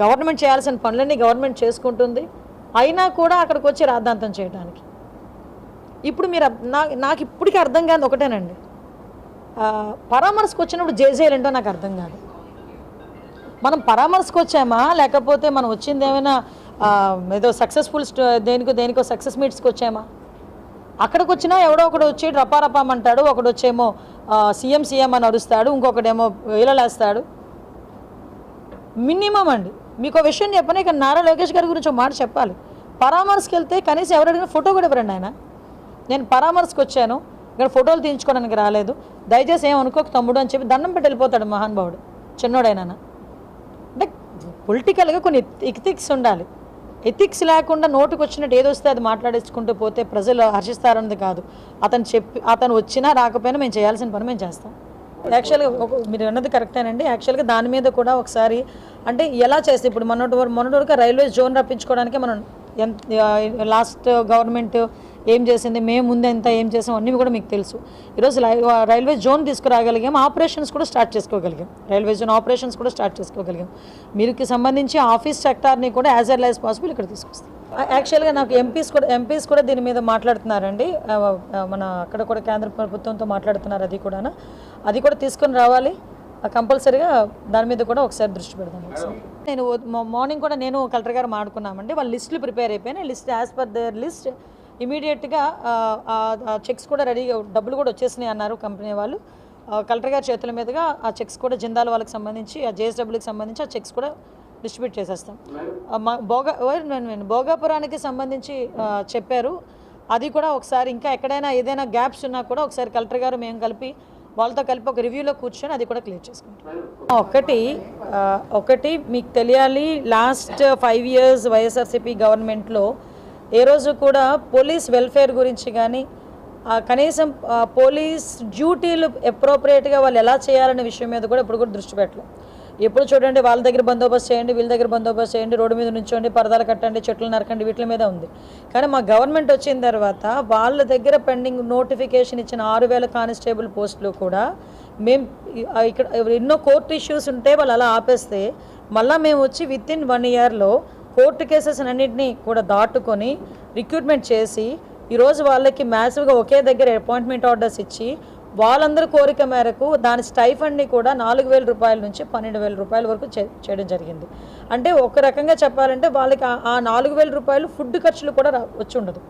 Government చేయాల్సిన పనులన్నీ government చేసుకుంటుంది, అయినా కూడా అక్కడికి వచ్చి రాద్ధాంతం చేయడానికి. ఇప్పుడు మీరు నాకు ఇప్పటికీ అర్థం కాదు ఒకటేనండి, పరామర్శకు వచ్చినప్పుడు జేజేలేంటో నాకు అర్థం కాదు. మనం పరామర్శకు వచ్చామా లేకపోతే మనం వచ్చింది ఏమైనా ఏదో సక్సెస్ఫుల్ దేనికో సక్సెస్ మీట్స్కి వచ్చామా? అక్కడికి వచ్చినా ఎవడో ఒకడు వచ్చి రపారపామంటాడు, ఒకడు వచ్చేమో సీఎం అని అరుస్తాడు, ఇంకొకడేమో ఇలలేస్తాడు. మినిమం అండి మీకు విషయం చెప్పని, ఇక నారా లోకేష్ గారి గురించి ఒక మాట చెప్పాలి. పరామర్శకు వెళ్తే కనీసం ఎవరైనా ఫోటో కూడా ఇవ్వరండి. ఆయన నేను పరామర్శకు వచ్చాను, ఇక్కడ ఫోటోలు తీయించుకోవడానికి రాలేదు, దయచేసి ఏమనుకోక తమ్ముడు అని చెప్పి దండం పెట్టి వెళ్ళిపోతాడు మహానుభావుడు, చిన్నోడైనా. అంటే పొలిటికల్గా కొన్ని ఎథిక్స్ ఉండాలి. ఎథిక్స్ లేకుండా నోటుకు వచ్చినట్టు ఏదొస్తే అది మాట్లాడేసుకుంటూ పోతే ప్రజలు హర్షిస్తారన్నది కాదు. అతను వచ్చినా రాకపోయినా మేము చేయాల్సిన పని మేము చేస్తాం. యాక్చువల్గా మీరు అన్నది కరెక్టేనండి. యాక్చువల్గా దాని మీద కూడా ఒకసారి అంటే ఎలా చేస్తే ఇప్పుడు మొన్నటి వరకు రైల్వే జోన్ రప్పించుకోవడానికి మనం లాస్ట్ గవర్నమెంట్ ఏం చేసింది, మేము ముందు ఎంత ఏం చేసాం అన్నీ కూడా మీకు తెలుసు. ఈరోజు రైల్వే జోన్ తీసుకురాగలిగాం, ఆపరేషన్స్ కూడా స్టార్ట్ చేసుకోగలిగాం, రైల్వే జోన్ ఆపరేషన్స్ కూడా స్టార్ట్ చేసుకోగలిగాం. మీరుకి సంబంధించి ఆఫీస్ సెక్టార్ని కూడా యాజ్ ఎర్లీ యాజ్ పాసిబుల్ ఇక్కడ తీసుకొస్తాం. యాక్చువల్గా నాకు ఎంపీస్ కూడా దీని మీద మాట్లాడుతున్నారండి. మన అక్కడ కూడా కేంద్ర ప్రభుత్వంతో మాట్లాడుతున్నారు. అది కూడా తీసుకొని రావాలి కంపల్సరీగా. దాని మీద కూడా ఒకసారి దృష్టి పెడదాం. నేను మార్నింగ్ కూడా నేను కలెక్టర్ గారు మాట్లాడుకున్నామండి. వాళ్ళ లిస్టులు ప్రిపేర్ అయిపోయినాయి. List as per their list ఇమీడియట్గా చెక్స్ కూడా రెడీగా, డబ్బులు కూడా వచ్చేసినాయి అన్నారు కంపెనీ వాళ్ళు. కలెక్టర్ గారి చేతుల మీదుగా ఆ చెక్స్ కూడా జిందాల్ వాళ్ళకి సంబంధించి, ఆ జేఎస్డబ్ల్యూకి సంబంధించి ఆ చెక్స్ కూడా డిస్ట్రిబ్యూట్ చేసేస్తాం. భోగాపురానికి సంబంధించి చెప్పారు, అది కూడా ఒకసారి ఇంకా ఎక్కడైనా ఏదైనా గ్యాప్స్ ఉన్నా కూడా ఒకసారి కలెక్టర్ గారు మేము కలిపి వాళ్ళతో కలిపి ఒక రివ్యూలో కూర్చొని అది కూడా క్లియర్ చేసుకుంటాం. ఒకటి మీకు తెలియాలి, లాస్ట్ 5 years వైఎస్ఆర్సీపీ గవర్నమెంట్లో ఏ రోజు కూడా పోలీస్ వెల్ఫేర్ గురించి కానీ కనీసం పోలీస్ డ్యూటీలు అప్రోప్రియేట్గా వాళ్ళు ఎలా చేయాలనే విషయం మీద కూడా ఇప్పుడు కూడా దృష్టి పెట్టలేదు. ఎప్పుడు చూడండి వాళ్ళ దగ్గర బందోబస్తు చేయండి, వీళ్ళ దగ్గర బందోబస్తు చేయండి, రోడ్డు మీద నుంచోండి, పరదాలు కట్టండి, చెట్లు నరకండి, వీటి మీద ఉంది. కానీ మా గవర్నమెంట్ వచ్చిన తర్వాత వాళ్ళ దగ్గర పెండింగ్ నోటిఫికేషన్ ఇచ్చిన 6,000 కానిస్టేబుల్ పోస్టులు కూడా మేము ఇక్కడ ఎన్నో కోర్టు ఇష్యూస్ ఉంటే వాళ్ళు అలా ఆపేస్తే మళ్ళీ మేము వచ్చి వితిన్ 1 yearలో కోర్టు కేసెస్ అన్నింటినీ కూడా దాటుకొని రిక్రూట్మెంట్ చేసి ఈరోజు వాళ్ళకి మ్యాసివ్గా ఒకే దగ్గర అపాయింట్మెంట్ ఆర్డర్స్ ఇచ్చి వాళ్ళందరూ కోరిక మేరకు దాని స్టైఫండ్ని కూడా 4,000 రూపాయల నుంచి 12,000 రూపాయల వరకు చేయడం జరిగింది. అంటే ఒక రకంగా చెప్పాలంటే వాళ్ళకి ఆ 4,000 రూపాయలు ఫుడ్ ఖర్చులు కూడా వచ్చి ఉండదు.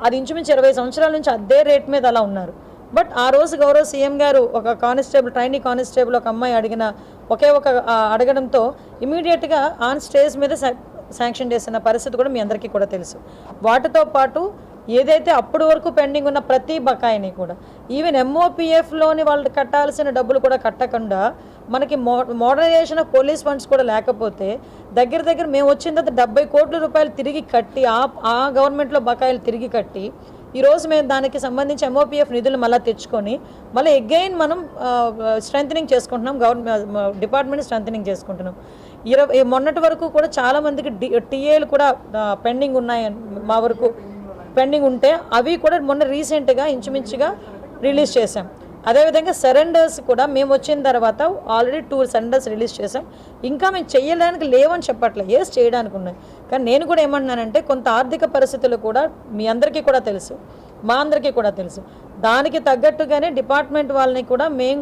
అది ఇంచుమించు 20 సంవత్సరాల నుంచి అదే రేట్ మీద అలా ఉన్నారు. బట్ ఆ రోజు గౌరవ సీఎం గారు ఒక కానిస్టేబుల్, ట్రైనీ కానిస్టేబుల్ ఒక అమ్మాయి అడగడంతో ఇమీడియట్గా ఆన్ స్టేజ్ మీద శాంక్షన్ చేసిన పరిస్థితి కూడా మీ అందరికీ కూడా తెలుసు. వాటితో పాటు ఏదైతే అప్పటి వరకు పెండింగ్ ఉన్న ప్రతి బకాయిని కూడా ఈవెన్ MOPFలోని వాళ్ళు కట్టాల్సిన డబ్బులు కూడా కట్టకుండా మనకి మోడర్నైజేషన్ ఆఫ్ పోలీస్ ఫండ్స్ కూడా లేకపోతే దగ్గర మేము వచ్చిన తర్వాత 70 కోట్ల రూపాయలు తిరిగి కట్టి ఆ గవర్నమెంట్లో బకాయిలు తిరిగి కట్టి ఈరోజు మేము దానికి సంబంధించి MOPF నిధులు మళ్ళీ తెచ్చుకొని మళ్ళీ అగైన్ మనం స్ట్రెంథనింగ్ చేసుకుంటున్నాం, గవర్నమెంట్ డిపార్ట్మెంట్ స్ట్రెంథనింగ్ చేసుకుంటున్నాం. మొన్నటి వరకు కూడా చాలామందికి టీఏలు కూడా పెండింగ్ ఉన్నాయి, మా వరకు పెండింగ్ ఉంటే అవి కూడా మొన్న రీసెంట్గా ఇంచుమించుగా రిలీజ్ చేసాం. అదేవిధంగా సరెండర్స్ కూడా మేము వచ్చిన తర్వాత ఆల్రెడీ 2 సరెండర్స్ రిలీజ్ చేసాం. ఇంకా మేము చేయడానికి లేవని చెప్పట్లేదు, చేయడానికి ఉన్నాయి. కానీ నేను కూడా ఏమంటున్నానంటే కొంత ఆర్థిక పరిస్థితులు కూడా మీ అందరికీ కూడా తెలుసు, మా అందరికీ కూడా తెలుసు. దానికి తగ్గట్టుగానే డిపార్ట్మెంట్ వాళ్ళని కూడా మేము